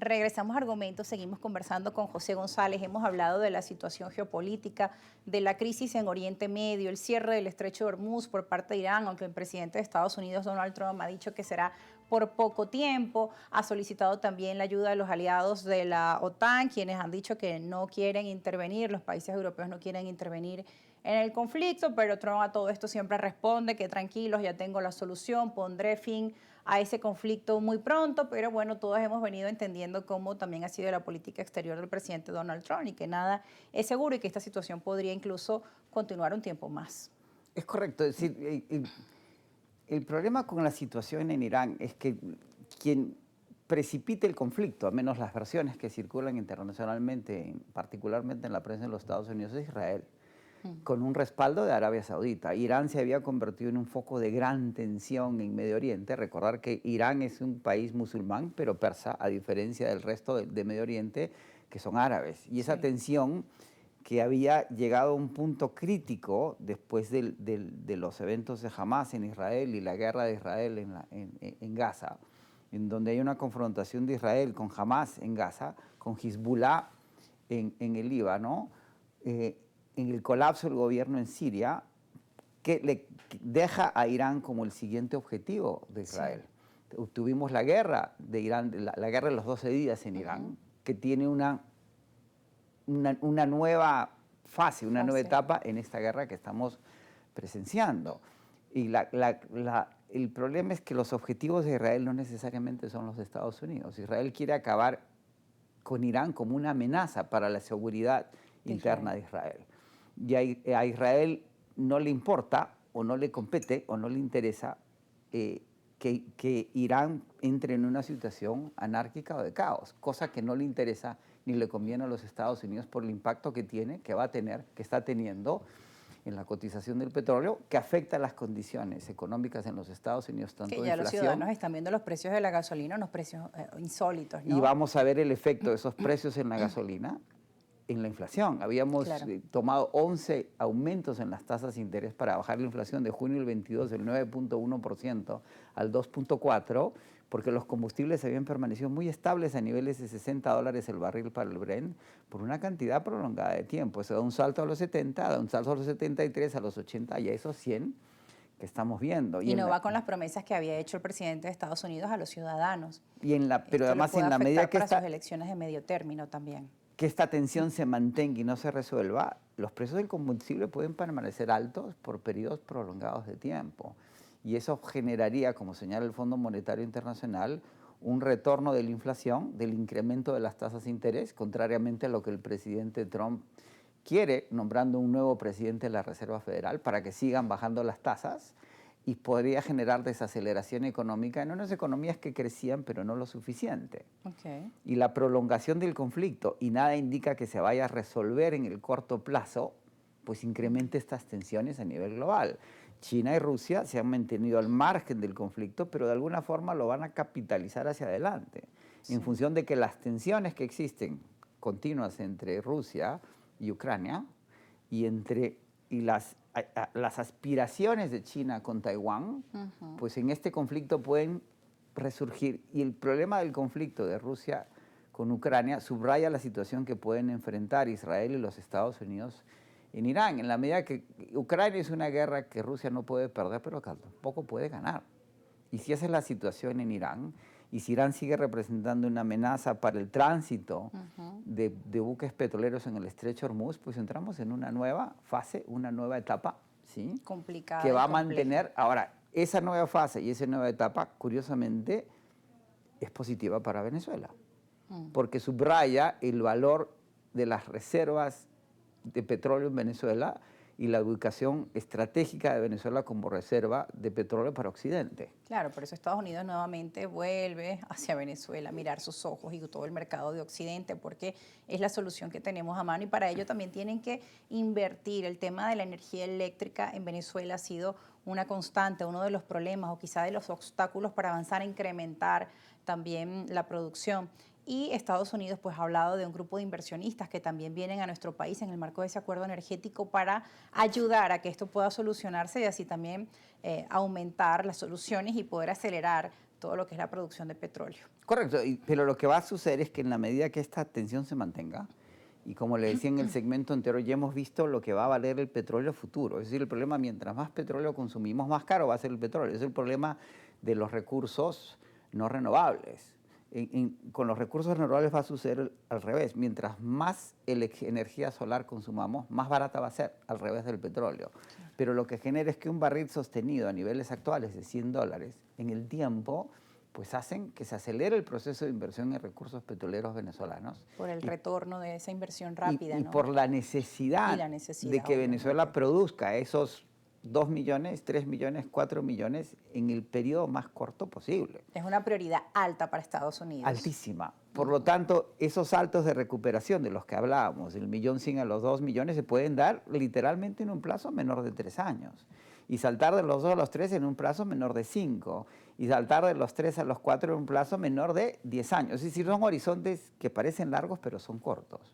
Regresamos a Argumentos, seguimos conversando con José González. Hemos hablado de la situación geopolítica, de la crisis en Oriente Medio, el cierre del Estrecho de Hormuz por parte de Irán, aunque el presidente de Estados Unidos, Donald Trump, ha dicho que será por poco tiempo. Ha solicitado también la ayuda de los aliados de la OTAN, quienes han dicho que no quieren intervenir, los países europeos no quieren intervenir en el conflicto, pero Trump a todo esto siempre responde que tranquilos, ya tengo la solución, pondré fin a ese conflicto muy pronto, pero bueno, todos hemos venido entendiendo cómo también ha sido la política exterior del presidente Donald Trump y que nada es seguro y que esta situación podría incluso continuar un tiempo más. Es correcto, es decir, el problema con la situación en Irán es que quien precipita el conflicto, al menos las versiones que circulan internacionalmente, particularmente en la prensa de los Estados Unidos, es Israel, con un respaldo de Arabia Saudita. Irán se había convertido en un foco de gran tensión en Medio Oriente. Recordar que Irán es un país musulmán, pero persa, a diferencia del resto de Medio Oriente, que son árabes. Y esa tensión que había llegado a un punto crítico después de los eventos de Hamas en Israel y la guerra de Israel en Gaza, en donde hay una confrontación de Israel con Hamas en Gaza, con Hezbollah en el Líbano, en el colapso del gobierno en Siria, que deja a Irán como el siguiente objetivo de Israel. Sí. Tuvimos la guerra de Irán, la guerra de los 12 días en Irán, que tiene una nueva fase, una nueva etapa en esta guerra que estamos presenciando. Y el problema es que los objetivos de Israel no necesariamente son los de Estados Unidos. Israel quiere acabar con Irán como una amenaza para la seguridad interna de Israel. Y a Israel no le importa, o no le compete, o no le interesa que Irán entre en una situación anárquica o de caos, cosa que no le interesa ni le conviene a los Estados Unidos por el impacto que tiene, que va a tener, que está teniendo en la cotización del petróleo, que afecta las condiciones económicas en los Estados Unidos, tanto de inflación. Los ciudadanos están viendo los precios de la gasolina, unos precios insólitos, ¿no? Y vamos a ver el efecto de esos precios en la gasolina en la inflación. Habíamos tomado 11 aumentos en las tasas de interés para bajar la inflación de junio del 22 del 9.1% al 2.4%, porque los combustibles habían permanecido muy estables a niveles de $60 el barril para el Brent por una cantidad prolongada de tiempo. Eso da un salto a los 70, da un salto a los 73, a los 80 y a esos 100 que estamos viendo. Y no va con las promesas que había hecho el presidente de Estados Unidos a los ciudadanos. Pero además en la medida que para sus elecciones de medio término también. Que esta tensión se mantenga y no se resuelva, los precios del combustible pueden permanecer altos por periodos prolongados de tiempo. Y eso generaría, como señala el Fondo Monetario Internacional, un retorno de la inflación, del incremento de las tasas de interés, contrariamente a lo que el presidente Trump quiere, nombrando un nuevo presidente de la Reserva Federal para que sigan bajando las tasas, y podría generar desaceleración económica en unas economías que crecían, pero no lo suficiente. Y la prolongación del conflicto, y nada indica que se vaya a resolver en el corto plazo, pues incrementa estas tensiones a nivel global. China y Rusia se han mantenido al margen del conflicto, pero de alguna forma lo van a capitalizar hacia adelante, en función de que las tensiones que existen continuas entre Rusia y Ucrania y las aspiraciones de China con Taiwán, pues en este conflicto pueden resurgir. Y el problema del conflicto de Rusia con Ucrania subraya la situación que pueden enfrentar Israel y los Estados Unidos en Irán, en la medida que Ucrania es una guerra que Rusia no puede perder, pero que tampoco puede ganar. Y si esa es la situación en Irán, y si Irán sigue representando una amenaza para el tránsito de buques petroleros en el Estrecho de Hormuz, pues entramos en una nueva fase, una nueva etapa, ¿sí? Complicada. Que va a mantener. Ahora, esa nueva fase y esa nueva etapa, curiosamente, es positiva para Venezuela, porque subraya el valor de las reservas de petróleo en Venezuela y la ubicación estratégica de Venezuela como reserva de petróleo para Occidente. Claro, por eso Estados Unidos nuevamente vuelve hacia Venezuela a mirar sus ojos y todo el mercado de Occidente, porque es la solución que tenemos a mano y para ello también tienen que invertir. El tema de la energía eléctrica en Venezuela ha sido una constante, uno de los problemas o quizá de los obstáculos para avanzar a incrementar también la producción. Y Estados Unidos pues ha hablado de un grupo de inversionistas que también vienen a nuestro país en el marco de ese acuerdo energético para ayudar a que esto pueda solucionarse y así también aumentar las soluciones y poder acelerar todo lo que es la producción de petróleo. Correcto, pero lo que va a suceder es que en la medida que esta tensión se mantenga, y como le decía en el segmento anterior, ya hemos visto lo que va a valer el petróleo futuro. Es decir, el problema, mientras más petróleo consumimos, más caro va a ser el petróleo. Es el problema de los recursos no renovables. Con los recursos renovables va a suceder al revés. Mientras más energía solar consumamos, más barata va a ser, al revés del petróleo. Claro. Pero lo que genera es que un barril sostenido a niveles actuales de $100 en el tiempo, pues hacen que se acelere el proceso de inversión en recursos petroleros venezolanos. Por el retorno de esa inversión rápida, y ¿no? por la necesidad, de que Venezuela produzca esos 2 millones, 3 millones, 4 millones en el periodo más corto posible. Es una prioridad alta para Estados Unidos. Altísima. Por lo tanto, esos saltos de recuperación de los que hablábamos, del 1.100.000 a los 2 millones, se pueden dar literalmente en un plazo menor de 3 años. Y saltar de los 2 a los 3 en un plazo menor de 5. Y saltar de los 3 a los 4 en un plazo menor de 10 años. Es decir, son horizontes que parecen largos, pero son cortos.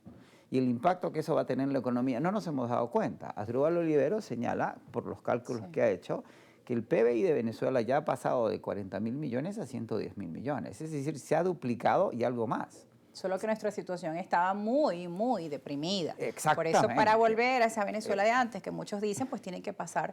Y el impacto que eso va a tener en la economía, no nos hemos dado cuenta. Asdrúbal Olivero señala, por los cálculos que ha hecho, que el PBI de Venezuela ya ha pasado de 40.000 millones a 110.000 millones. Es decir, se ha duplicado y algo más. Solo que nuestra situación estaba muy, muy deprimida. Exactamente. Por eso, para volver a esa Venezuela de antes, que muchos dicen, pues tienen que pasar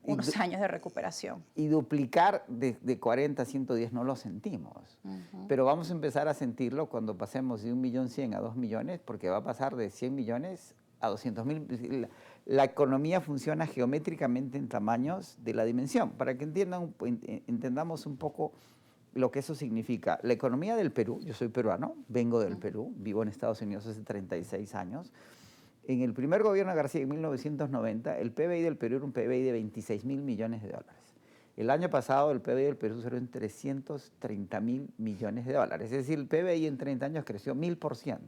unos años de recuperación. Y duplicar de 40 a 110 no lo sentimos. Pero vamos a empezar a sentirlo cuando pasemos de 1.100.000 a 2 millones, porque va a pasar de 100 millones a 200.000. La economía funciona geométricamente en tamaños de la dimensión. Para que entendamos un poco lo que eso significa. La economía del Perú, yo soy peruano, vengo del Perú, vivo en Estados Unidos hace 36 años. En el primer gobierno de García, en 1990, el PBI del Perú era un PBI de 26.000 millones de dólares. El año pasado el PBI del Perú cerró en 330.000 millones de dólares. Es decir, el PBI en 30 años creció 1000%.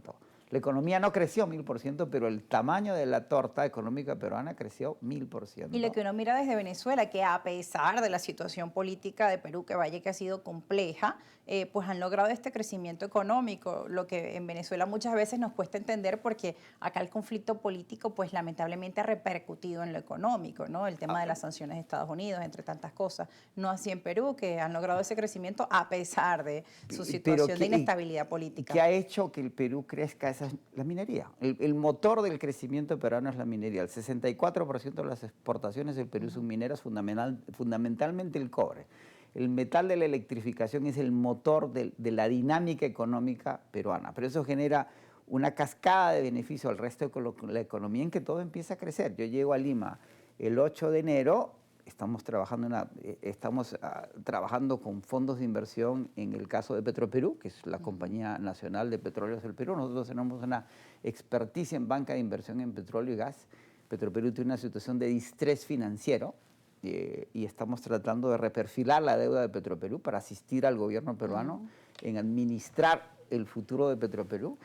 La economía no creció 1000%, pero el tamaño de la torta económica peruana creció 1000%. Y lo que uno mira desde Venezuela, que a pesar de la situación política de Perú, que vaya que ha sido compleja, pues han logrado este crecimiento económico, lo que en Venezuela muchas veces nos cuesta entender porque acá el conflicto político, pues lamentablemente ha repercutido en lo económico, ¿no? El tema de las sanciones de Estados Unidos, entre tantas cosas. No así en Perú, que han logrado ese crecimiento a pesar de su situación de inestabilidad política. ¿Qué ha hecho que el Perú crezca? Esa es la minería. El motor del crecimiento peruano es la minería. El 64% de las exportaciones del Perú son mineras, fundamentalmente el cobre. El metal de la electrificación es el motor de la dinámica económica peruana, pero eso genera una cascada de beneficio al resto de la economía en que todo empieza a crecer. Yo llego a Lima el 8 de enero, estamos trabajando con fondos de inversión en el caso de Petroperú, que es la compañía nacional de petróleos del Perú. Nosotros tenemos una experticia en banca de inversión en petróleo y gas. Petroperú tiene una situación de distrés financiero, y estamos tratando de reperfilar la deuda de Petroperú para asistir al gobierno peruano en administrar el futuro de Petroperú.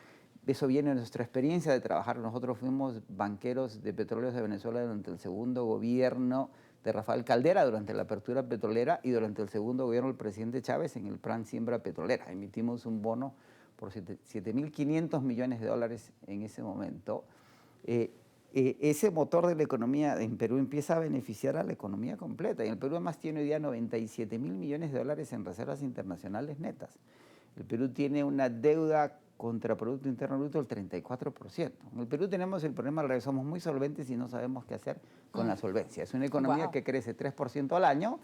Eso viene de nuestra experiencia de trabajar. Nosotros fuimos banqueros de Petróleos de Venezuela durante el segundo gobierno de Rafael Caldera, durante la apertura petrolera, y durante el segundo gobierno del presidente Chávez en el plan Siembra Petrolera. Emitimos un bono por 7.500 millones de dólares en ese momento. Ese motor de la economía en Perú empieza a beneficiar a la economía completa. Y el Perú además tiene hoy día 97.000 millones de dólares en reservas internacionales netas. El Perú tiene una deuda contra Producto Interno Bruto del 34%. En el Perú tenemos el problema al revés, somos muy solventes y no sabemos qué hacer con la solvencia. Es una economía que crece 3% al año,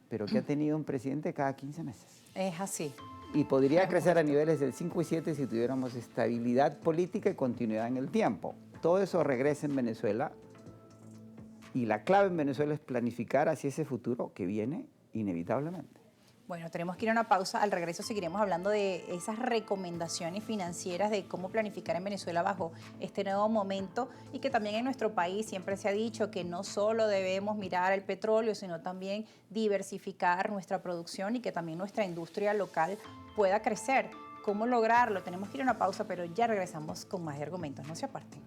pero que ha tenido un presidente cada 15 meses. Es así. Y podría crecer a niveles del 5 y 7 si tuviéramos estabilidad política y continuidad en el tiempo. Todo eso regresa en Venezuela y la clave en Venezuela es planificar hacia ese futuro que viene inevitablemente. Bueno, tenemos que ir a una pausa. Al regreso seguiremos hablando de esas recomendaciones financieras de cómo planificar en Venezuela bajo este nuevo momento y que también en nuestro país siempre se ha dicho que no solo debemos mirar el petróleo, sino también diversificar nuestra producción y que también nuestra industria local pueda crecer. ¿Cómo lograrlo? Tenemos que ir a una pausa, pero ya regresamos con más argumentos. No se aparten.